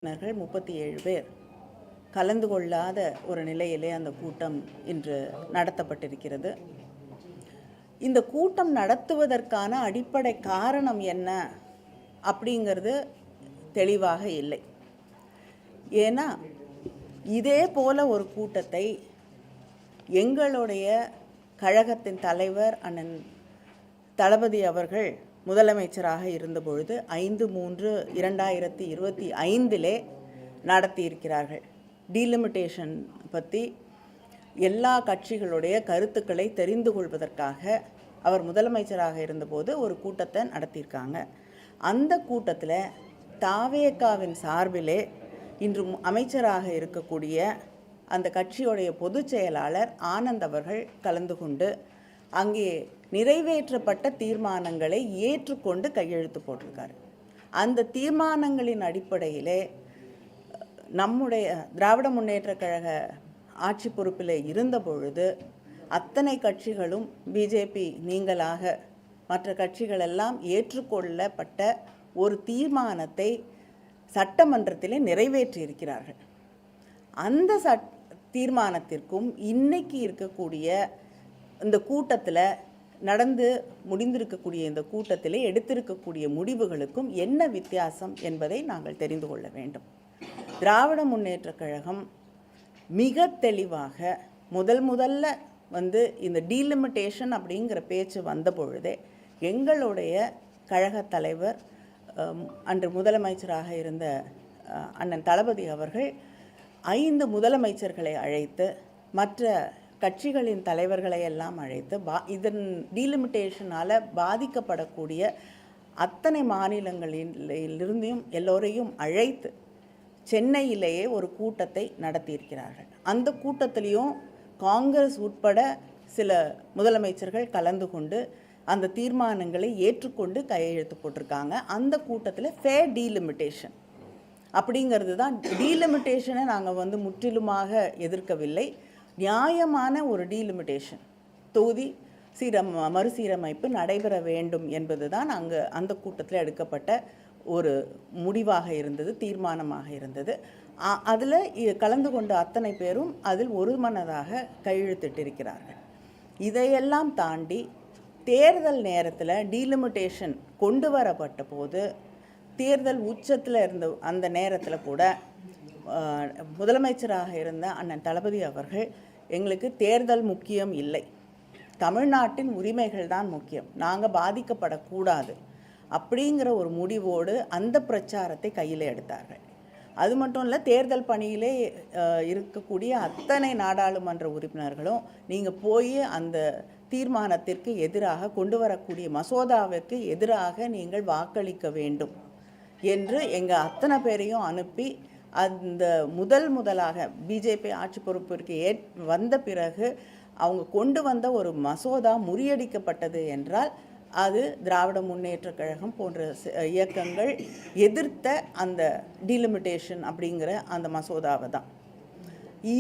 37 பேர் கலந்து கொள்ளாத ஒரு நிலையிலே அந்த கூட்டம் இன்று நடத்தப்பட்டிருக்கிறது. இந்த கூட்டம் நடத்துவதற்கான அடிப்படை காரணம் என்ன அப்படிங்கிறது தெளிவாக இல்லை. ஏன்னா இதே போல ஒரு கூட்டத்தை எங்களுடைய கழகத்தின் தலைவர் அண்ணன் தளபதி அவர்கள் முதலமைச்சராக இருந்தபொழுது 5/3/2025 நடத்தியிருக்கிறார்கள். டீலிமிட்டேஷன் பற்றி எல்லா கட்சிகளுடைய கருத்துக்களை தெரிந்து கொள்வதற்காக அவர் முதலமைச்சராக இருந்தபோது ஒரு கூட்டத்தை நடத்தியிருக்காங்க. அந்த கூட்டத்தில் தாவேகாவின் சார்பிலே இன்று அமைச்சராக இருக்கக்கூடிய அந்த கட்சியுடைய பொதுச் செயலாளர் ஆனந்த் அவர்கள் கலந்து கொண்டு அங்கே நிறைவேற்றப்பட்ட தீர்மானங்களை ஏற்றுக்கொண்டு கையெழுத்து போட்டிருக்காரு. அந்த தீர்மானங்களின் அடிப்படையிலே நம்முடைய திராவிட முன்னேற்ற கழக ஆட்சி பொறுப்பில் இருந்த பொழுது அத்தனை கட்சிகளும் பிஜேபி நீங்களாக மற்ற கட்சிகளெல்லாம் ஏற்றுக்கொள்ளப்பட்ட ஒரு தீர்மானத்தை சட்டமன்றத்திலே நிறைவேற்றியிருக்கிறார்கள். அந்த தீர்மானத்திற்கும் இன்னைக்கு இருக்கக்கூடிய இந்த கூட்டத்தில் நடந்து முடிந்திருக்கக்கூடிய இந்த கூட்டத்தில் எடுத்திருக்கக்கூடிய முடிவுகளுக்கும் என்ன வித்தியாசம் என்பதை நாங்கள் தெரிந்து கொள்ள வேண்டும். திராவிட முன்னேற்ற கழகம் மிக தெளிவாக முதல்ல இந்த டீலிமிட்டேஷன் அப்படிங்கிற பேச்சு வந்த பொழுதே எங்களுடைய கழக தலைவர் அன்று முதலமைச்சராக இருந்த அண்ணன் தளபதி அவர்கள் 5 முதலமைச்சர்களை அழைத்து மற்ற கட்சிகளின் தலைவர்களை எல்லாம் அழைத்து இதன் டீலிமிட்டேஷனால் பாதிக்கப்படக்கூடிய அத்தனை மாநிலங்களிலிருந்தும் எல்லோரையும் அழைத்து சென்னையிலேயே ஒரு கூட்டத்தை நடத்தியிருக்கிறார்கள். அந்த கூட்டத்திலையும் காங்கிரஸ் உட்பட சில முதலமைச்சர்கள் கலந்து கொண்டு அந்த தீர்மானங்களை ஏற்றுக்கொண்டு கையெழுத்து போட்டிருக்காங்க. அந்த கூட்டத்தில் ஃபேர் டீலிமிட்டேஷன் அப்படிங்கிறது தான். டீலிமிட்டேஷனை நாங்கள் முற்றிலுமாக எதிர்க்கவில்லை. நியாயமான ஒரு டீலிமிட்டேஷன் தொகுதி மறுசீரமைப்பு நடைபெற வேண்டும் என்பது தான் அந்த கூட்டத்தில் எடுக்கப்பட்ட ஒரு முடிவாக இருந்தது, தீர்மானமாக இருந்தது. அதில் கலந்து கொண்ட அத்தனை பேரும் அதில் ஒருமனதாக கையெழுத்திட்டிருக்கிறார்கள். இதையெல்லாம் தாண்டி தேர்தல் நேரத்தில் டீலிமிட்டேஷன் கொண்டு வரப்பட்ட போது தேர்தல் உச்சத்தில் இருந்த அந்த நேரத்தில் கூட முதலமைச்சராக இருந்த அண்ணன் தளபதி அவர்கள் எங்களுக்கு தேர்தல் முக்கியம் இல்லை, தமிழ்நாட்டின் உரிமைகள் தான் முக்கியம், நாங்கள் பாதிக்கப்படக்கூடாது அப்படிங்கிற ஒரு முடிவோடு அந்த பிரச்சாரத்தை கையில் எடுத்தார்கள். அது மட்டும் இல்லை, தேர்தல் பணியிலே இருக்கக்கூடிய அத்தனை நாடாளுமன்ற உறுப்பினர்களும் நீங்கள் போய் அந்த தீர்மானத்திற்கு எதிராக கொண்டு வரக்கூடிய மசோதாவிற்கு எதிராக நீங்கள் வாக்களிக்க வேண்டும் என்று எங்கள் அத்தனை பேரையும் அனுப்பி அந்த முதலாக பிஜேபி ஆட்சி பொறுப்பிற்கு வந்த பிறகு அவங்க கொண்டு வந்த ஒரு மசோதா முறியடிக்கப்பட்டது என்றால் அது திராவிட முன்னேற்ற கழகம் போன்ற இயக்கங்கள் எதிர்த்த அந்த டீலிமிட்டேஷன் அப்படிங்கிற அந்த மசோதாவை தான்.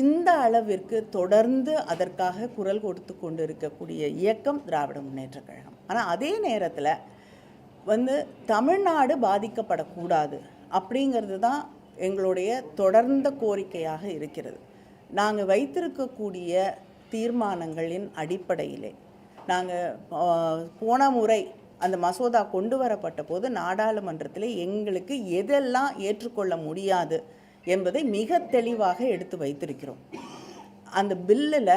இந்த அளவிற்கு தொடர்ந்து அதற்காக குரல் கொடுத்து கொண்டு இருக்கக்கூடிய இயக்கம் திராவிட முன்னேற்ற கழகம். ஆனால் அதே நேரத்தில் தமிழ்நாடு பாதிக்கப்படக்கூடாது அப்படிங்கிறது தான் எங்களுடைய தொடர்ந்த கோரிக்கையாக இருக்கிறது. நாங்கள் வைத்திருக்கக்கூடிய தீர்மானங்களின் அடிப்படையிலே நாங்கள் போன முறை அந்த மசோதா கொண்டு வரப்பட்ட போது நாடாளுமன்றத்தில் எங்களுக்கு எதெல்லாம் ஏற்றுக்கொள்ள முடியாது என்பதை மிக தெளிவாக எடுத்து வைத்திருக்கிறோம். அந்த பில்லில்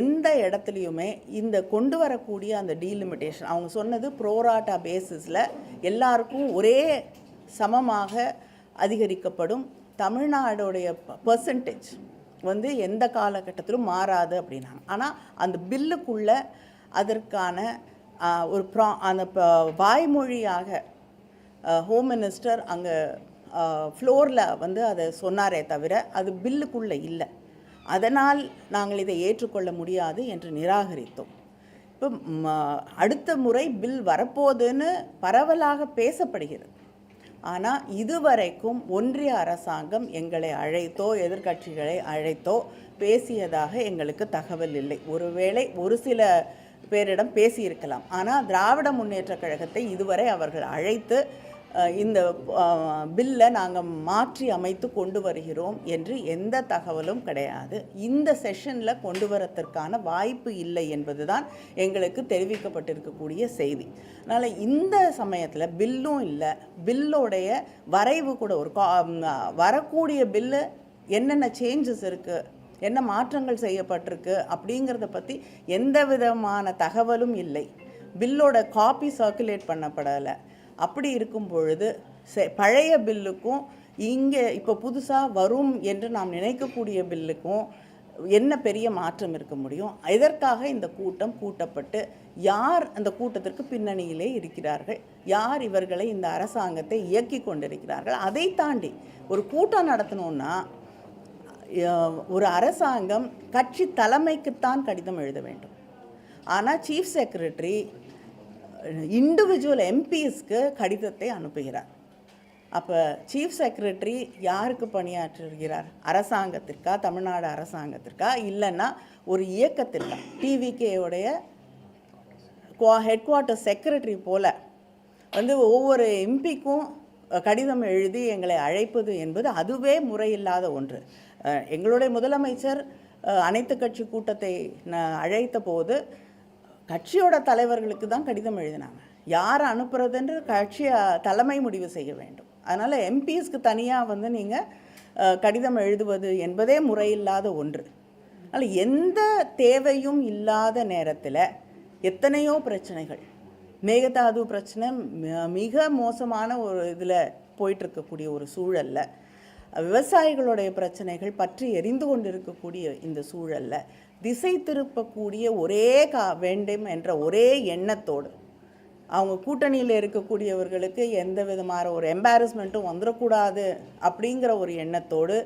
எந்த இடத்துலையுமே இந்த கொண்டு வரக்கூடிய அந்த டீலிமிட்டேஷன் அவங்க சொன்னது ப்ரோராட்டா பேசிஸில் எல்லாருக்கும் ஒரே சமமாக அதிகரிக்கப்படும், தமிழ்நாடுடைய பர்சன்டேஜ் எந்த காலகட்டத்திலும் மாறாது அப்படின்னாங்க. ஆனால் அந்த பில்லுக்குள்ளே அதற்கான ஒரு அந்த வாய்மொழியாக ஹோம் மினிஸ்டர் அங்கே ஃப்ளோரில் அதை சொன்னாரே தவிர அது பில்லுக்குள்ளே இல்லை. அதனால் நாங்கள் இதை ஏற்றுக்கொள்ள முடியாது என்று நிராகரித்தோம். இப்போ அடுத்த முறை பில் வரப்போகுதுன்னு பரவலாக பேசப்படுகிறது. ஆனால் இதுவரைக்கும் ஒன்றிய அரசாங்கம் எங்களை அழைத்தோ எதிர்க்கட்சிகளை அழைத்தோ பேசியதாக எங்களுக்கு தகவல் இல்லை. ஒருவேளை ஒரு சில பேரிடம் பேசியிருக்கலாம். ஆனால் திராவிட முன்னேற்ற கழகத்தை இதுவரை அவர்கள் அழைத்து இந்த பில்லை நாங்கள் மாற்றி அமைத்து கொண்டு வருகிறோம் என்று எந்த தகவலும் கிடையாது. இந்த செஷனில் கொண்டு வரத்திற்கான வாய்ப்பு இல்லை என்பது தான் எங்களுக்கு தெரிவிக்கப்பட்டிருக்கக்கூடிய செய்தி. அதனால் இந்த சமயத்தில் பில்லும் இல்லை, பில்லோடைய வரைவு கூட ஒரு வரக்கூடிய பில்லு என்னென்ன சேஞ்சஸ் இருக்குது, என்ன மாற்றங்கள் செய்யப்பட்டிருக்கு அப்படிங்கிறத பற்றி எந்த விதமான தகவலும் இல்லை. பில்லோட காப்பி சர்க்குலேட் பண்ணப்படலை. அப்படி இருக்கும் பொழுது பழைய பில்லுக்கும் இங்கே இப்போ புதுசாக வரும் என்று நாம் நினைக்கக்கூடிய பில்லுக்கும் என்ன பெரிய மாற்றம் இருக்க முடியும்? இதற்காக இந்த கூட்டம் கூட்டப்பட்டு யார் அந்த கூட்டத்திற்கு பின்னணியிலே இருக்கிறார்கள், யார் இவர்களை இந்த அரசாங்கத்தை இயக்கி கொண்டிருக்கிறார்கள், அதை தாண்டி ஒரு கூட்டம் நடத்தணும்னா ஒரு அரசாங்கம் கட்சி தலைமைக்குத்தான் கடிதம் எழுத வேண்டும். ஆனால் சீஃப் செக்ரட்டரி இண்டிவிஜுவல் எம்பிஸ்க்கு கடிதத்தை அனுப்புகிறார். அப்போ சீஃப் செக்ரட்டரி யாருக்கு பணியாற்றுகிறார்? அரசாங்கத்திற்கா, தமிழ்நாடு அரசாங்கத்திற்கா, இல்லைன்னா ஒரு இயக்கத்திற்கா? டிவிகேவுடைய ஹெட் குவார்ட்டர் செக்ரட்டரி போல் ஒவ்வொரு எம்பிக்கும் கடிதம் எழுதி எங்களை அழைப்பது என்பது அதுவே முறையில்லாத ஒன்று. எங்களுடைய முதலமைச்சர் அனைத்து கட்சி கூட்டத்தை அழைத்த போது கட்சியோட தலைவர்களுக்கு தான் கடிதம் எழுதினாங்க. யார் அனுப்புறதுன்று கட்சி தலைமை முடிவு செய்ய வேண்டும். அதனால் எம்பிஸ்க்கு தனியாக நீங்கள் கடிதம் எழுதுவது என்பதே முறையில்லாத ஒன்று. அதனால் எந்த தேவையும் இல்லாத நேரத்தில் எத்தனையோ பிரச்சனைகள், மேகதாது பிரச்சனை மிக மோசமான ஒரு இதில் போயிட்டுருக்கக்கூடிய ஒரு சூழலில், விவசாயிகளுடைய பிரச்சனைகள் பற்றி எரிந்து கொண்டிருக்கக்கூடிய இந்த சூழலில் திசை திருப்பக்கூடிய ஒரே வேண்டும் என்ற ஒரே எண்ணத்தோடு அவங்க கூட்டணியில் இருக்கக்கூடியவர்களுக்கு எந்த விதமான ஒரு எம்பாரஸ்மெண்ட்டும் வந்துடக்கூடாது அப்படிங்கிற ஒரு எண்ணத்தோடு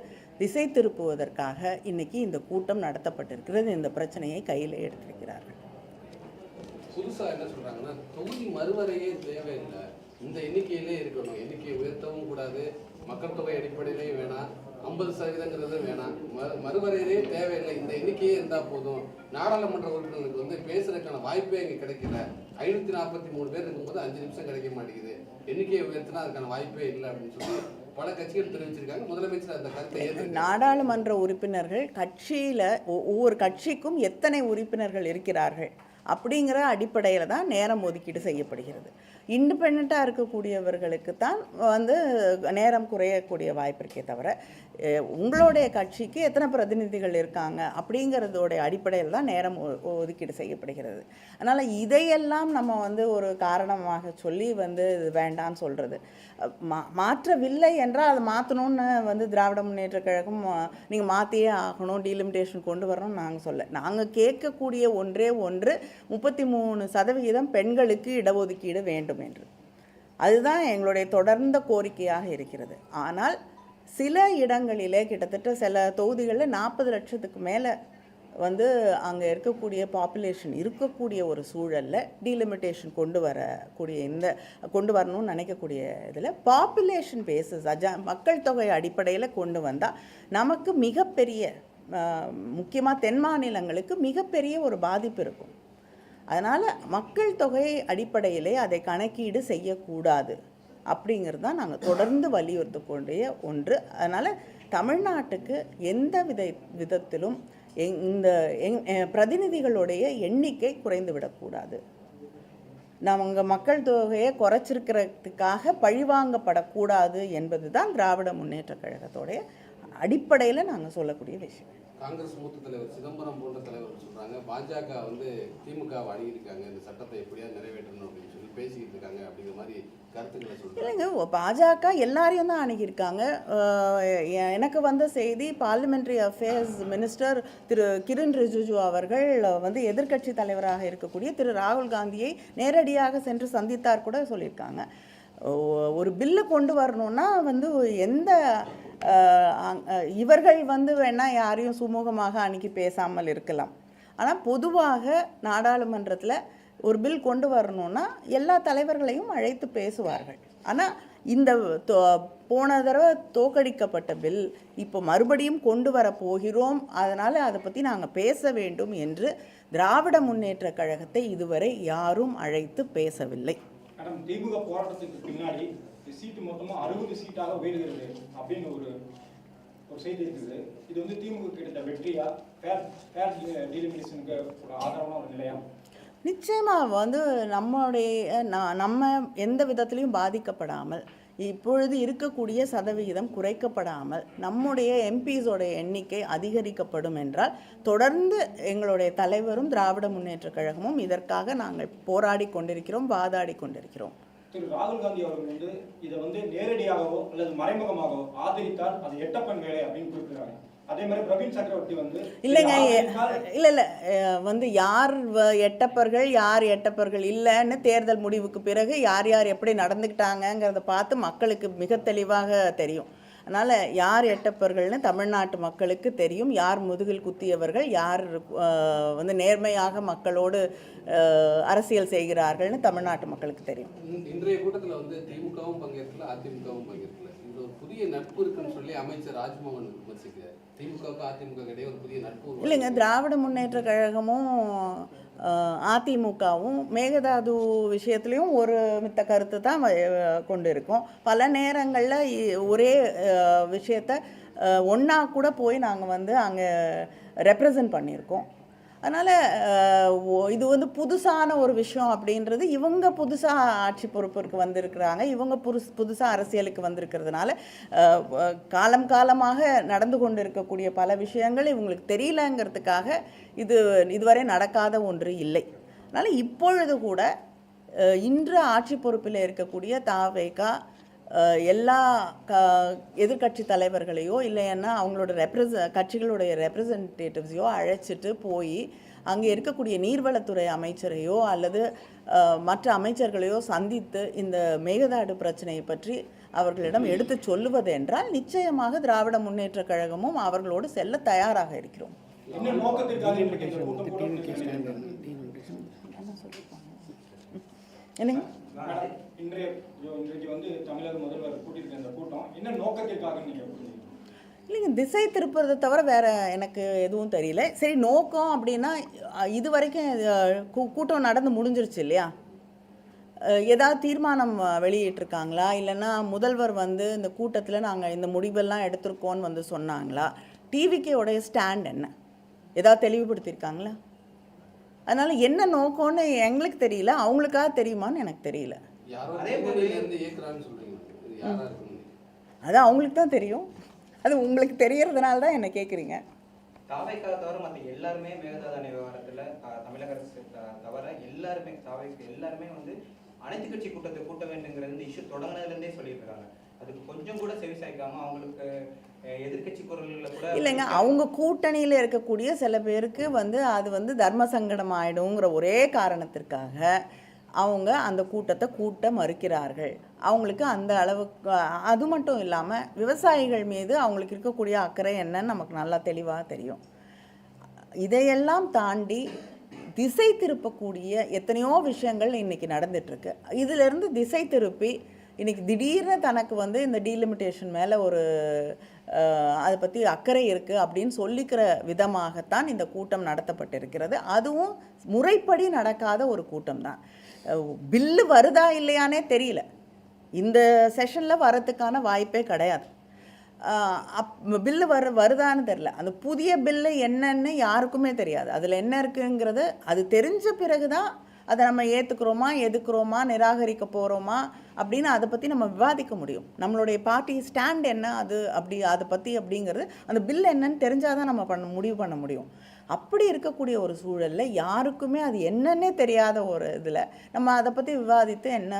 திசை திருப்புவதற்காக இன்றைக்கி இந்த கூட்டம் நடத்தப்பட்டிருக்கிறது. இந்த பிரச்சனையை கையில் எடுத்திருக்கிறார்கள். புதுசாக என்ன சொல்கிறாங்கன்னா, தொகுதி மறுவரையே தேவையில்லை, இந்த எண்ணிக்கையிலே இருக்கணும், எண்ணிக்கையை உயர்த்தவும் கூடாது, மக்கள் தொகை அடிப்படையிலே வேணாம், 50% வேணாம், மறுவரையிலே தேவையில்லை, இந்த எண்ணிக்கையே இருந்தால் போதும், நாடாளுமன்ற உறுப்பினர்களுக்கு பேசுறதுக்கான வாய்ப்பே இங்கே கிடைக்கல, 543 பேர் இருக்கும்போது 5 நிமிஷம் கிடைக்க மாட்டேங்குது, எண்ணிக்கையை உயர்த்தினா அதுக்கான வாய்ப்பே இல்லை அப்படின்னு சொல்லி பல கட்சிகள் தெரிவிச்சிருக்காங்க. முதலமைச்சர் அந்த கருத்தை நாடாளுமன்ற உறுப்பினர்கள் கட்சியில் ஒவ்வொரு கட்சிக்கும் எத்தனை உறுப்பினர்கள் இருக்கிறார்கள் அப்படிங்கிற அடிப்படையில் தான் நேரம் ஒதுக்கீடு செய்யப்படுகிறது. இண்டிபெண்ட்டாக இருக்கக்கூடியவர்களுக்கு தான் நேரம் குறையக்கூடிய வாய்ப்பு இருக்கே தவிர உங்களுடைய கட்சிக்கு எத்தனை பிரதிநிதிகள் இருக்காங்க அப்படிங்கிறதோடைய அடிப்படையில் தான் நேரம் ஒதுக்கீடு செய்யப்படுகிறது. அதனால் இதையெல்லாம் நம்ம ஒரு காரணமாக சொல்லி இது வேண்டான்னு சொல்கிறது. மாற்றவில்லை என்றால் அதை மாற்றணும்னு திராவிட முன்னேற்ற கழகம் நீங்கள் மாற்றியே ஆகணும், டீலிமிட்டேஷன் கொண்டு வரணும்னு நாங்கள் சொல்ல. நாங்கள் கேட்கக்கூடிய ஒன்றே ஒன்று 33% பெண்களுக்கு இடஒதுக்கீடு வேண்டும் என்று. அதுதான் எங்களுடைய தொடர்ந்த கோரிக்கையாக இருக்கிறது. ஆனால் சில இடங்களிலே கிட்டத்தட்ட சில தொகுதிகளில் 40 லட்சத்துக்கு மேலே அங்கே இருக்கக்கூடிய பாப்புலேஷன் இருக்கக்கூடிய ஒரு சூழலில் டீலிமிட்டேஷன் கொண்டு வரணும்னு நினைக்கக்கூடிய இதில் பாப்புலேஷன் பேஸஸ் மக்கள் தொகை அடிப்படையில் கொண்டு வந்தால் நமக்கு மிகப்பெரிய, முக்கியமாக தென் மாநிலங்களுக்கு மிகப்பெரிய ஒரு பாதிப்பு இருக்கும். அதனால் மக்கள் தொகை அடிப்படையிலே அதை கணக்கீடு செய்யக்கூடாது அப்படிங்கிறது தான் நாங்கள் தொடர்ந்து வலியுறுத்தக்கூடிய ஒன்று. அதனால் தமிழ்நாட்டுக்கு எந்த விதத்திலும் இந்த பிரதிநிதிகளுடைய எண்ணிக்கை குறைந்து விடக்கூடாது. நாங்கள் மக்கள் தொகையை குறைச்சிருக்கிறதுக்காக பழிவாங்கப்படக்கூடாது என்பது தான் திராவிட முன்னேற்ற கழகத்தோடைய அடிப்படையில் நாங்கள் சொல்லக்கூடிய விஷயம். காங்கிரஸ் மூத்த தலைவர் சிதம்பரம் போன்ற தலைவர் சொல்றாங்க, பாஜக திமுகவை அணுகியிருக்காங்க, இந்த சட்டத்தை எப்படியா நிறைவேற்றணும் அப்படின்னு சொல்லி பேசிக்கிட்டு இருக்காங்க அப்படிங்கிற மாதிரி கருத்துக்களை சொல்றாங்க. இல்லைங்க, பாஜக எல்லாரையும் தான் அணுகியிருக்காங்க. எனக்கு வந்த செய்தி, பார்லிமெண்ட்ரி அஃபேர்ஸ் மினிஸ்டர் திரு கிரண் ரிஜிஜு அவர்கள் எதிர்க்கட்சி தலைவராக இருக்கக்கூடிய திரு ராகுல் காந்தியை நேரடியாக சென்று சந்தித்தார் கூட சொல்லியிருக்காங்க. ஒரு பில்லு கொண்டு வரணும்னா எந்த இவர்கள் வேணால் யாரையும் சுமூகமாக அன்றைக்கி பேசாமல் இருக்கலாம். ஆனால் பொதுவாக நாடாளுமன்றத்தில் ஒரு பில் கொண்டு வரணும்னா எல்லா தலைவர்களையும் அழைத்து பேசுவார்கள். ஆனால் இந்த போன தடவை தோற்கடிக்கப்பட்ட பில் இப்போ மறுபடியும் கொண்டு வர போகிறோம், அதனால் அதை பற்றி நாங்கள் பேச வேண்டும் என்று திராவிட முன்னேற்ற கழகத்தை இதுவரை யாரும் அழைத்து பேசவில்லை. திமுக போராட்டத்துக்கு பின்னாடி சீட்டு மொத்தமாக 60 சீட்டாக உயர்கிறது அப்படின்னு ஒரு செய்தி இருக்குது. இது வந்து திமுக கிடைத்த வெற்றியா, ஃபேர் டீலிமினேஷனுக்கு ஒரு ஆதரவான ஒரு நிலையா? நிச்சயமாக வந்து நம்ம எந்த விதத்திலையும் பாதிக்கப்படாமல், இப்பொழுது இருக்கக்கூடிய சதவிகிதம் குறைக்கப்படாமல், நம்முடைய எம்பிஸோடைய எண்ணிக்கை அதிகரிக்கப்படும் என்றால் தொடர்ந்து எங்களுடைய தலைவரும் திராவிட முன்னேற்றக் கழகமும் இதற்காக நாங்கள் போராடி கொண்டிருக்கிறோம், வாதாடி கொண்டிருக்கிறோம். திரு ராகுல் காந்தி அவர்கள் வந்து இதை வந்து நேரடியாகவோ அல்லது மறைமுகமாகவோ ஆதரித்தால் அது எட்டப்பன் வேலை அப்படின்னு குறிப்பிடுறாங்க. அதே மாதிரி பிரவீன் சக்கரவர்த்தி வந்து இல்லைங்க, இல்லை வந்து யார் எட்டப்பர்கள் யார் எட்டப்பர்கள் இல்லைன்னு தேர்தல் முடிவுக்கு பிறகு யார் யார் எப்படி நடந்துக்கிட்டாங்கங்கிறத பார்த்து மக்களுக்கு மிக தெளிவாக தெரியும். அதனால் யார் எட்டப்பர்கள்னு தமிழ்நாட்டு மக்களுக்கு தெரியும். யார் முதுகில் குத்தியவர்கள், யார் வந்து நேர்மையாக மக்களோடு அரசியல் செய்கிறார்கள்னு தமிழ்நாட்டு மக்களுக்கு தெரியும். இன்றைய கூட்டத்தில் வந்து திமுகவும் பங்கேற்கல, அதிமுகவும் பங்கேற்கல. இந்த ஒரு புதிய நட்பு இருக்குன்னு சொல்லி அமைச்சர் ராஜ்மோகன் விமர்சிக்கிறார். திமுகவுக்கு அதிமுக இடையே ஒரு புதிய நட்பு இல்லைங்க. திராவிட முன்னேற்ற கழகமும் அதிமுகவும் மேகதாது விஷயத்துலையும் ஒரு மித்த கருத்து தான் கொண்டு இருக்கோம். பல நேரங்களில் ஒரே விஷயத்த ஒன்றா கூட போய் நாங்கள் வந்து அங்கே ரெப்ரசன்ட் பண்ணியிருக்கோம். அதனால் இது வந்து புதுசான ஒரு விஷயம் அப்படின்றது, இவங்க புதுசாக ஆட்சி பொறுப்பிற்கு வந்திருக்கிறாங்க, இவங்க புதுசாக அரசியலுக்கு வந்திருக்கிறதுனால காலமாக நடந்து கொண்டு இருக்கக்கூடிய பல விஷயங்கள் இவங்களுக்கு தெரியலங்கிறதுக்காக இதுவரை நடக்காத ஒன்று இல்லை. அதனால் இப்பொழுது கூட இன்று ஆட்சி பொறுப்பில் இருக்கக்கூடிய தாவேகா எல்லா எதிர்கட்சி தலைவர்களையோ இல்லைன்னா அவங்களோட கட்சிகளுடைய ரெப்ரசன்டேட்டிவ்ஸையோ அழைச்சிட்டு போய் அங்கே இருக்கக்கூடிய நீர்வளத்துறை அமைச்சரையோ அல்லது மற்ற அமைச்சர்களையோ சந்தித்து இந்த மேகதாடு பிரச்சனையை பற்றி அவர்களிடம் எடுத்து சொல்லுவது என்றால் நிச்சயமாக திராவிட முன்னேற்ற கழகமும் அவர்களோடு செல்ல தயாராக இருக்கிறோம். என்னங்க இன்றைக்கு வந்து தமிழக முதல்வர் கூட்டியிருக்க இந்த கூட்டம் என்ன நோக்கத்திற்காக நீங்கள்? இல்லைங்க, திசை திருப்புறதை தவிர வேறு எனக்கு எதுவும் தெரியல. சரி, நோக்கம் அப்படின்னா இது வரைக்கும் கூட்டம் நடந்து முடிஞ்சிருச்சு இல்லையா? ஏதாவது தீர்மானம் வெளியிட்டிருக்காங்களா? இல்லைன்னா முதல்வர் வந்து இந்த கூட்டத்தில் நாங்கள் இந்த முடிவெல்லாம் எடுத்திருக்கோன்னு வந்து சொன்னாங்களா? டிவிக்கேவுடைய ஸ்டாண்ட் என்ன ஏதாவது தெளிவுபடுத்தியிருக்காங்களா? அதனால் என்ன நோக்கம்னு எங்களுக்கு தெரியல, அவங்களுக்காக தெரியுமான்னு எனக்கு தெரியல. அது அவங்களுக்கு தான் தெரியும். அது உங்களுக்கு தெரியறதுனால தான் என்ன கேட்குறீங்க. தாவைக்காக தவிர மற்ற எல்லாருமே மேகதாது விவகாரத்தில் தமிழக அரசு தவிர எல்லாருமே வந்து அனைத்து கட்சி கூட்டத்தை கூட்ட வேண்டுங்கிறது இந்த இஷ்யூ தொடங்கினதுலேருந்தே சொல்லியிருக்காங்க. அதுக்கு கொஞ்சம் கூட செவி சாய்க்காம அவங்களுக்கு எதிர்கட்சி குரல்களை கூட இல்லைங்க, அவங்க கூட்டணியில் இருக்கக்கூடிய சில பேருக்கு வந்து அது வந்து தர்ம சங்கடம் ஆகிடுங்கிற ஒரே காரணத்திற்காக அவங்க அந்த கூட்டத்தை கூட்ட மறுக்கிறார்கள். அவங்களுக்கு அந்த அளவுக்கு, அது மட்டும் இல்லாமல் விவசாயிகள் மீது அவங்களுக்கு இருக்கக்கூடிய அக்கறை என்னன்னு நமக்கு நல்லா தெளிவாக தெரியும். இதையெல்லாம் தாண்டி திசை திருப்பக்கூடிய எத்தனையோ விஷயங்கள் இன்றைக்கி நடந்துகிட்ருக்கு. இதிலேருந்து திசை திருப்பி இன்றைக்கி திடீர்னு தனக்கு வந்து இந்த டீலிமிட்டேஷன் மேலே ஒரு அதை பற்றி அக்கறை இருக்குது அப்படின்னு சொல்லிக்கிற விதமாகத்தான் இந்த கூட்டம் நடத்தப்பட்டிருக்கிறது. அதுவும் முறைப்படி நடக்காத ஒரு கூட்டம் தான். பில்லு வருதா இல்லையானே தெரியல. இந்த செஷனில் வரத்துக்கான வாய்ப்பே கிடையாது. பில்லு வருதான்னு தெரில. அந்த புதிய பில்லு என்னன்னு யாருக்குமே தெரியாது. அதில் என்ன இருக்குங்கிறது அது தெரிஞ்ச பிறகு தான் அதை நம்ம ஏற்றுக்கிறோமா, எதுக்குறோமா, நிராகரிக்க போகிறோமா அப்படின்னு அதை பற்றி நம்ம விவாதிக்க முடியும். நம்மளுடைய பார்ட்டி ஸ்டாண்ட் என்ன அதை பற்றி அப்படிங்கிறது அந்த பில் என்னன்னு தெரிஞ்சால் தான் நம்ம முடிவு பண்ண முடியும். அப்படி இருக்கக்கூடிய ஒரு சூழலில் யாருக்குமே அது என்னன்னே தெரியாத ஒரு இதில் நம்ம அதை பற்றி விவாதித்து என்ன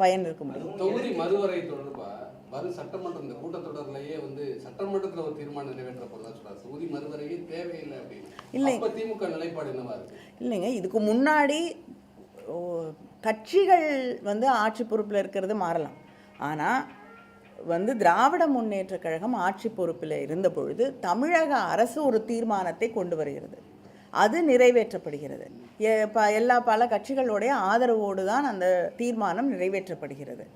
பயன் இருக்க முடியும்? தொகுதி மறுவரை தொடர்பாக வரும் சட்டமன்றம் இந்த கூட்டத்தொடர்லேயே வந்து சட்டமன்றத்தில் ஒரு தீர்மானம் நிறைவேற்றப்படுறதா சொல்றாரு. தொகுதி மறுவரையே தேவையில்லை அப்படின்னு. இல்லை, திமுக நிலைப்பாடு என்னவா இருக்கு? இல்லைங்க, இதுக்கு முன்னாடி கட்சிகள் வந்து ஆட்சி பொறுப்பில் இருக்கிறது மாறலாம். ஆனால் வந்து திராவிட முன்னேற்ற கழகம் ஆட்சி பொறுப்பில் இருந்த பொழுது தமிழக அரசு ஒரு தீர்மானத்தை கொண்டு வருகிறது, அது நிறைவேற்றப்படுகிறது. பல கட்சிகளுடைய ஆதரவோடு தான் அந்த தீர்மானம் நிறைவேற்றப்படுகிறது.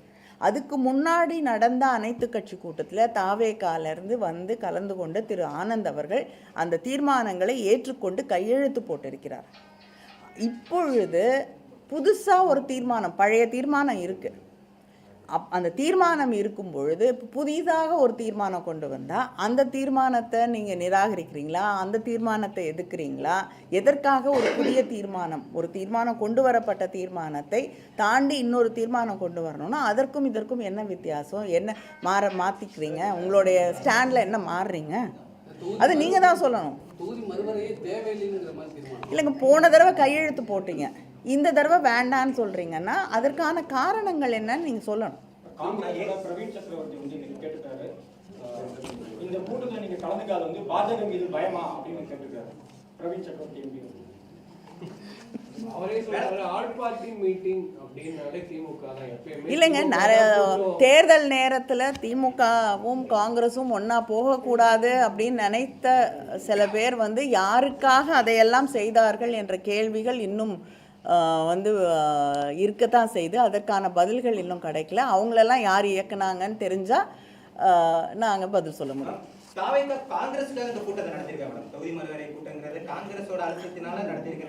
அதுக்கு முன்னாடி நடந்த அனைத்து கட்சி கூட்டத்தில் தாவேகாலிருந்து வந்து கலந்து கொண்ட திரு ஆனந்த் அவர்கள் அந்த தீர்மானங்களை ஏற்றுக்கொண்டு கையெழுத்து போட்டிருக்கிறார். இப்பொழுது புதுசாக ஒரு தீர்மானம், பழைய தீர்மானம் இருக்குது, அந்த தீர்மானம் இருக்கும் பொழுது இப்போ புதிதாக ஒரு தீர்மானம் கொண்டு வந்தால் அந்த தீர்மானத்தை நீங்கள் நிராகரிக்கிறீங்களா, அந்த தீர்மானத்தை எதிர்க்கிறீங்களா? எதற்காக ஒரு புதிய தீர்மானம் கொண்டு வரப்பட்ட தீர்மானத்தை தாண்டி இன்னொரு தீர்மானம் கொண்டு வரணும்னா அதற்கும் இதற்கும் என்ன வித்தியாசம்? என்ன மாற்றிக்கிறீங்க? உங்களுடைய ஸ்டாண்டில் என்ன மாறுறீங்க? அது நீங்கள் தான் சொல்லணும். தொகுதி மறுவரையே தேவையில்லைங்கிற மாதிரி தீர்மானம் இல்லைங்க, போன தடவை கையெழுத்து போட்டீங்க, இந்த தடவை வேண்டான்னு சொல்கிறீங்கன்னா அதற்கான காரணங்கள் என்னன்னு நீங்கள் சொல்லணும். காங்கிரஸோட பிரவீன் சக்கரவர்த்தி வந்து இன்னைக்கு கேட்டுட்டாரு, இந்த கூட்டத்தில் நீங்க கலந்துக்காத வந்து பாஜக மீது பயமா அப்படின்னு கேட்டுருக்காரு பிரவீன் சக்கரவர்த்தி எம்பி. அவரே சொல்றாரு ஆல் பார்ட்டி மீட்டிங் அப்படின்னாலே திமுக தான் எப்பயுமே. இல்லைங்க, தேர்தல் நேரத்தில் திமுகவும் காங்கிரஸும் ஒன்றா போகக்கூடாது அப்படின்னு நினைத்த சில பேர் வந்து யாருக்காக அதையெல்லாம் செய்தார்கள் என்ற கேள்விகள் இன்னும் வந்து இருக்கத்தான் செய்து அதற்கான பதில்கள் இன்னும் கிடைக்கல. அவங்களெல்லாம் யார் இயக்குனாங்கன்னு தெரிஞ்சால் நாங்கள் பதில் சொல்ல முடியும். காங்கிரஸுக்காக இந்த கூட்டத்தை நடத்திருக்காங்க மேடம். தொகுதி மறுவரை கூட்டங்கிறது காங்கிரஸோட அழுத்தத்தினால நடத்திருக்க